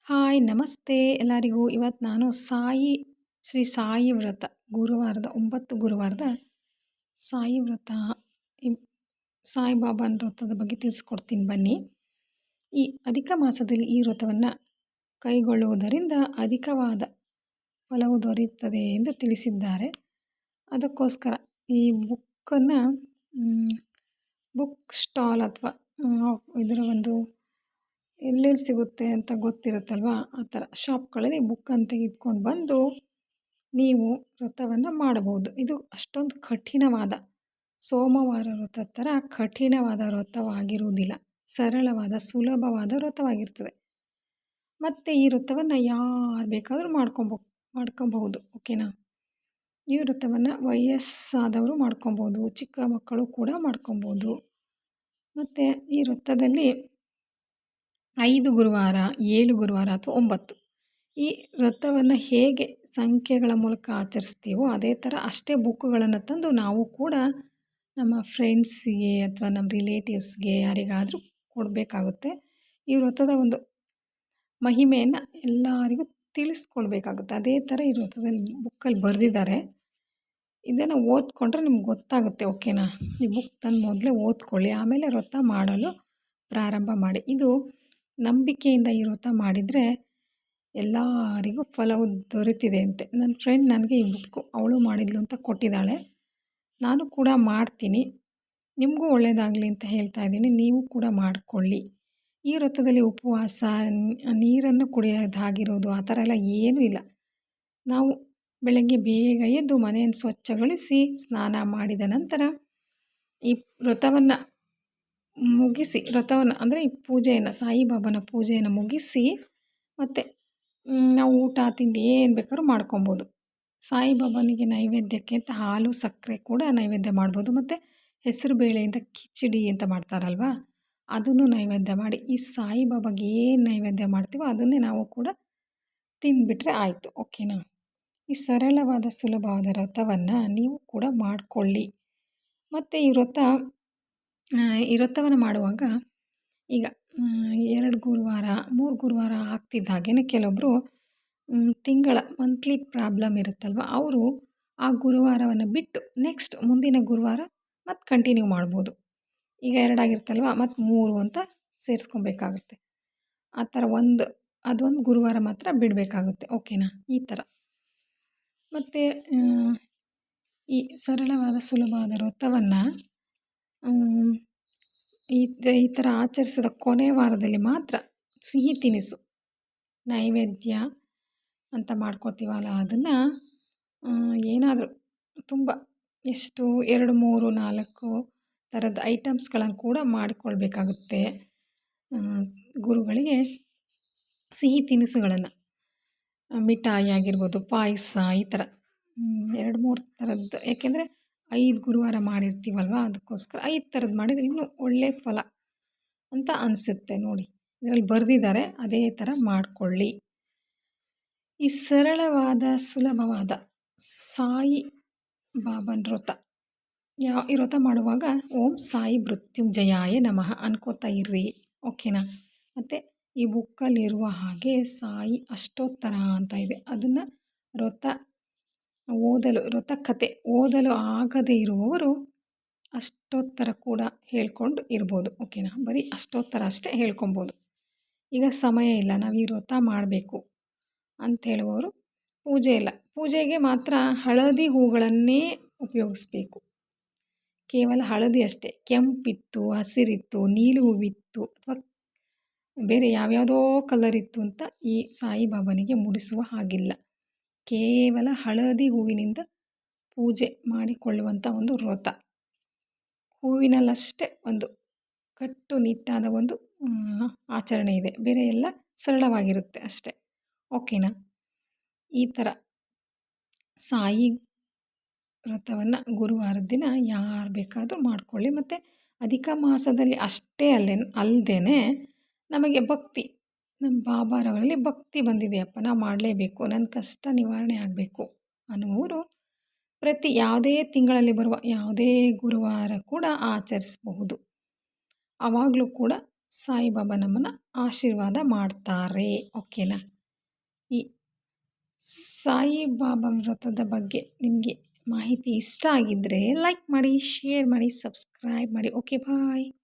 Hi ನಮಸ್ತೆ ಎಲ್ಲರಿಗೂ. ಇವತ್ತು ನಾನು ಶ್ರೀ ಸಾಯಿ ವ್ರತ ಗುರುವಾರದ 9 ಗುರುವಾರದ ಸಾಯಿ ವ್ರತ ಇಂ- ಸಾಯಿಬಾಬಾನ ವ್ರತದ ಬಗ್ಗೆ ತಿಳಿಸ್ಕೊಡ್ತೀನಿ ಬನ್ನಿ. ಈ ಅಧಿಕ ಮಾಸದಲ್ಲಿ ಈ ವ್ರತವನ್ನು ಕೈಗೊಳ್ಳುವುದರಿಂದ ಅಧಿಕವಾದ ಫಲವು ದೊರೆಯುತ್ತದೆ ಎಂದು ತಿಳಿಸಿದ್ದಾರೆ. ಅದಕ್ಕೋಸ್ಕರ ಈ ಬುಕ್ಕನ್ನು ಬುಕ್ ಸ್ಟಾಲ್ ಅಥವಾ ಇದರ ಒಂದು ಎಲ್ಲೆಲ್ಲಿ ಸಿಗುತ್ತೆ ಅಂತ ಗೊತ್ತಿರುತ್ತಲ್ವ, ಆ ಥರ ಶಾಪ್ಗಳಲ್ಲಿ ಬುಕ್ಕನ್ನು ತೆಗೆದುಕೊಂಡು ಬಂದು ನೀವು ವ್ರತವನ್ನು ಮಾಡಬಹುದು. ಇದು ಅಷ್ಟೊಂದು ಕಠಿಣವಾದ ಸೋಮವಾರ ವ್ರತದ ಥರ ಕಠಿಣವಾದ ವ್ರತವಾಗಿರುವುದಿಲ್ಲ. ಸರಳವಾದ ಸುಲಭವಾದ ವ್ರತವಾಗಿರ್ತದೆ. ಮತ್ತು ಈ ವ್ರತವನ್ನು ಯಾರು ಬೇಕಾದರೂ ಮಾಡ್ಕೊಬಹುದು. ಓಕೆನಾ? ಈ ವ್ರತವನ್ನು ವಯಸ್ಸಾದವರು ಮಾಡ್ಕೊಬೋದು, ಚಿಕ್ಕ ಮಕ್ಕಳು ಕೂಡ ಮಾಡ್ಕೊಬೋದು. ಮತ್ತು ಈ ವ್ರತದಲ್ಲಿ 5 ಗುರುವಾರ, 7 ಗುರುವಾರ ಅಥವಾ 9 ಈ ವ್ರತವನ್ನು ಹೇಗೆ ಸಂಖ್ಯೆಗಳ ಮೂಲಕ ಆಚರಿಸ್ತೀವೋ ಅದೇ ಥರ ಅಷ್ಟೇ ಬುಕ್ಗಳನ್ನು ತಂದು ನಾವು ಕೂಡ ನಮ್ಮ ಫ್ರೆಂಡ್ಸಿಗೆ ಅಥವಾ ನಮ್ಮ ರಿಲೇಟಿವ್ಸ್ಗೆ ಯಾರಿಗಾದರೂ ಕೊಡಬೇಕಾಗುತ್ತೆ. ಈ ವ್ರತದ ಒಂದು ಮಹಿಮೆಯನ್ನು ಎಲ್ಲರಿಗೂ ತಿಳಿಸ್ಕೊಡ್ಬೇಕಾಗುತ್ತೆ. ಅದೇ ಥರ ಈ ವ್ರತದಲ್ಲಿ ಬುಕ್ಕಲ್ಲಿ ಬರೆದಿದ್ದಾರೆ. ಇದನ್ನು ಓದ್ಕೊಂಡ್ರೆ ನಿಮ್ಗೆ ಗೊತ್ತಾಗುತ್ತೆ. ಓಕೆನಾ? ಈ ಬುಕ್ ತಂದು ಮೊದಲೇ ಓದ್ಕೊಳ್ಳಿ, ಆಮೇಲೆ ವ್ರತ ಮಾಡಲು ಪ್ರಾರಂಭ ಮಾಡಿ. ಇದು ನಂಬಿಕೆಯಿಂದ ಈ ವ್ರತ ಮಾಡಿದರೆ ಎಲ್ಲರಿಗೂ ಫಲವು ದೊರೆತಿದೆ ಅಂತೆ. ನನ್ನ ಫ್ರೆಂಡ್ ನನಗೆ ಈ ಬುಕ್ಕು ಅವಳು ಮಾಡಿದ್ಲು ಅಂತ ಕೊಟ್ಟಿದ್ದಾಳೆ. ನಾನು ಕೂಡ ಮಾಡ್ತೀನಿ, ನಿಮಗೂ ಒಳ್ಳೆಯದಾಗಲಿ ಅಂತ ಹೇಳ್ತಾ ಇದ್ದೀನಿ. ನೀವು ಕೂಡ ಮಾಡಿಕೊಳ್ಳಿ. ಈ ವ್ರತದಲ್ಲಿ ಉಪವಾಸ, ನೀರನ್ನು ಕುಡಿಯೋದಾಗಿರೋದು ಆ ಥರ ಎಲ್ಲ ಏನೂ ಇಲ್ಲ. ನಾವು ಬೆಳಗ್ಗೆ ಬೇಗ ಎದ್ದು ಮನೆಯನ್ನು ಸ್ವಚ್ಛಗೊಳಿಸಿ ಸ್ನಾನ ಮಾಡಿದ ನಂತರ ಈ ವ್ರತವನ್ನು ಮುಗಿಸಿ ಅಂದರೆ ಈ ಪೂಜೆಯನ್ನು, ಸಾಯಿಬಾಬಾನ ಪೂಜೆಯನ್ನು ಮುಗಿಸಿ ಮತ್ತು ನಾವು ಊಟ ತಿಂಡಿ ಏನು ಬೇಕಾದ್ರೂ ಮಾಡ್ಕೊಬೋದು. ಸಾಯಿಬಾಬಾನಿಗೆ ನೈವೇದ್ಯಕ್ಕೆ ಅಂತ ಹಾಲು ಸಕ್ಕರೆ ಕೂಡ ನೈವೇದ್ಯ ಮಾಡ್ಬೋದು. ಮತ್ತು ಹೆಸರು ಬೇಳೆಯಿಂದ ಕಿಚಡಿ ಅಂತ ಮಾಡ್ತಾರಲ್ವ, ಅದನ್ನು ನೈವೇದ್ಯ ಮಾಡಿ ಈ ಸಾಯಿಬಾಬಾಗೆ ಏನು ನೈವೇದ್ಯ ಮಾಡ್ತೀವೋ ಅದನ್ನೇ ನಾವು ಕೂಡ ತಿಂದುಬಿಟ್ರೆ ಆಯಿತು. ಓಕೆನಾ? ಈ ಸರಳವಾದ ಸುಲಭವಾದ ವ್ರತವನ್ನು ನೀವು ಕೂಡ ಮಾಡಿಕೊಳ್ಳಿ. ಮತ್ತು ಈ ವ್ರತವನ್ನು ಮಾಡುವಾಗ ಈಗ 2 ಗುರುವಾರ 3 ಗುರುವಾರ ಆಗ್ತಿದ್ದ ಹಾಗೇ ಕೆಲವೊಬ್ಬರು ಮಂತ್ಲಿ ಪ್ರಾಬ್ಲಮ್ ಇರುತ್ತಲ್ವ, ಅವರು ಆ ಗುರುವಾರವನ್ನು ಬಿಟ್ಟು ನೆಕ್ಸ್ಟ್ ಮುಂದಿನ ಗುರುವಾರ ಮತ್ತು ಕಂಟಿನ್ಯೂ ಮಾಡ್ಬೋದು. ಈಗ 2 ಆಗಿರ್ತಲ್ವ, ಮತ್ತು 3 ಅಂತ ಸೇರಿಸ್ಕೊಬೇಕಾಗುತ್ತೆ. ಆ ಥರ ಅದೊಂದು ಗುರುವಾರ ಮಾತ್ರ ಬಿಡಬೇಕಾಗುತ್ತೆ. ಓಕೆನಾ? ಈ ಥರ. ಮತ್ತು ಈ ಸರಳವಾದ ಸುಲಭವಾದ ವ್ರತವನ್ನು ಈ ಥರ ಆಚರಿಸಿದ ಕೊನೆ ವಾರದಲ್ಲಿ ಮಾತ್ರ ಸಿಹಿ ತಿನಿಸು ನೈವೇದ್ಯ ಅಂತ ಮಾಡ್ಕೊತೀವಲ್ಲ, ಅದನ್ನು ಏನಾದರೂ ತುಂಬ ಎಷ್ಟು 2, 3, 4 ಥರದ ಐಟಮ್ಸ್ಗಳನ್ನು ಕೂಡ ಮಾಡಿಕೊಳ್ಬೇಕಾಗುತ್ತೆ. ಗುರುಗಳಿಗೆ ಸಿಹಿ ತಿನಿಸುಗಳನ್ನು, ಮಿಠಾಯಿ ಆಗಿರ್ಬೋದು, ಪಾಯಸ, ಈ ಥರ 2, 3 ಥರದ್ದು. ಏಕೆಂದರೆ 5 ಗುರುವಾರ ಮಾಡಿರ್ತೀವಲ್ವ, ಅದಕ್ಕೋಸ್ಕರ 5 ಥರದ್ದು ಮಾಡಿದರೆ ಇನ್ನೂ ಒಳ್ಳೆಯ ಫಲ ಅಂತ ಅನಿಸುತ್ತೆ. ನೋಡಿ, ಇದರಲ್ಲಿ ಬರೆದಿದ್ದಾರೆ, ಅದೇ ಥರ ಮಾಡಿಕೊಳ್ಳಿ. ಈ ಸರಳವಾದ ಸುಲಭವಾದ ಸಾಯಿ ಬಾಬಾನ ವ್ರತ ಈ ವ್ರತ ಮಾಡುವಾಗ ಓಂ ಸಾಯಿ ಮೃತ್ಯುಂಜಯಾಯ ನಮಃ ಅನ್ಕೋತಾ ಇರ್ರಿ. ಓಕೆನಾ? ಮತ್ತು ಈ ಬುಕ್ಕಲ್ಲಿರುವ ಹಾಗೆ ಸಾಯಿ ಅಷ್ಟೋತ್ತರ ಅಂತ ಇದೆ, ಅದನ್ನು ವ್ರತ ಕತೆ ಓದಲು ಆಗದೇ ಇರುವವರು ಅಷ್ಟೋತ್ತರ ಕೂಡ ಹೇಳ್ಕೊಂಡು ಇರ್ಬೋದು. ಓಕೆನಾ? ಬರೀ ಅಷ್ಟೋತ್ತರ ಅಷ್ಟೇ ಹೇಳ್ಕೊಬೋದು. ಈಗ ಸಮಯ ಇಲ್ಲ, ನಾವು ಈ ವ್ರತ ಮಾಡಬೇಕು ಅಂತ ಹೇಳುವವರು ಪೂಜೆಗೆ ಮಾತ್ರ ಹಳದಿ ಹೂಗಳನ್ನೇ ಉಪಯೋಗಿಸ್ಬೇಕು. ಕೇವಲ ಹಳದಿ ಅಷ್ಟೇ. ಕೆಂಪಿತ್ತು, ಹಸಿರಿತ್ತು, ನೀಲಿ ಹೂವಿತ್ತು ಅಥವಾ ಬೇರೆ ಯಾವ್ಯಾವುದೋ ಕಲರ್ ಇತ್ತು ಅಂತ ಈ ಸಾಯಿಬಾಬನಿಗೆ ಮುಡಿಸುವ ಹಾಗಿಲ್ಲ. ಕೇವಲ ಹಳದಿ ಹೂವಿನಿಂದ ಪೂಜೆ ಮಾಡಿಕೊಳ್ಳುವಂಥ ಒಂದು ವ್ರತ. ಹೂವಿನಲ್ಲಷ್ಟೇ ಒಂದು ಕಟ್ಟುನಿಟ್ಟಾದ ಒಂದು ಆಚರಣೆ ಇದೆ, ಬೇರೆ ಎಲ್ಲ ಸರಳವಾಗಿರುತ್ತೆ ಅಷ್ಟೇ. ಓಕೆನಾ? ಈ ಥರ ಸಾಯಿ ವ್ರತವನ್ನು ಗುರುವಾರದ ದಿನ ಯಾರು ಬೇಕಾದರೂ ಮಾಡಿಕೊಳ್ಳಿ. ಮತ್ತು ಅಧಿಕ ಮಾಸದಲ್ಲಿ ಅಷ್ಟೇ ಅಲ್ಲದೇ ನಮಗೆ ಭಕ್ತಿ, ನಮ್ಮ ಬಾಬಾರವರಲ್ಲಿ ಭಕ್ತಿ ಬಂದಿದೆಯಪ್ಪ, ನಾವು ಮಾಡಲೇಬೇಕು, ನನ್ನ ಕಷ್ಟ ನಿವಾರಣೆ ಆಗಬೇಕು ಅನ್ನುವರು ಯಾವುದೇ ತಿಂಗಳಲ್ಲಿ ಬರುವ ಯಾವುದೇ ಗುರುವಾರ ಕೂಡ ಆಚರಿಸಬಹುದು. ಆವಾಗಲೂ ಕೂಡ ಸಾಯಿಬಾಬಾ ನಮ್ಮನ್ನು ಆಶೀರ್ವಾದ ಮಾಡ್ತಾರೆ. ಓಕೆನಾ? ಈ ಸಾಯಿಬಾಬಾ ವ್ರತದ ಬಗ್ಗೆ ನಿಮಗೆ ಮಾಹಿತಿ ಇಷ್ಟ ಆಗಿದ್ದರೆ ಲೈಕ್ ಮಾಡಿ, ಶೇರ್ ಮಾಡಿ, ಸಬ್ಸ್ಕ್ರೈಬ್ ಮಾಡಿ. ಓಕೆ ಬಾಯ್.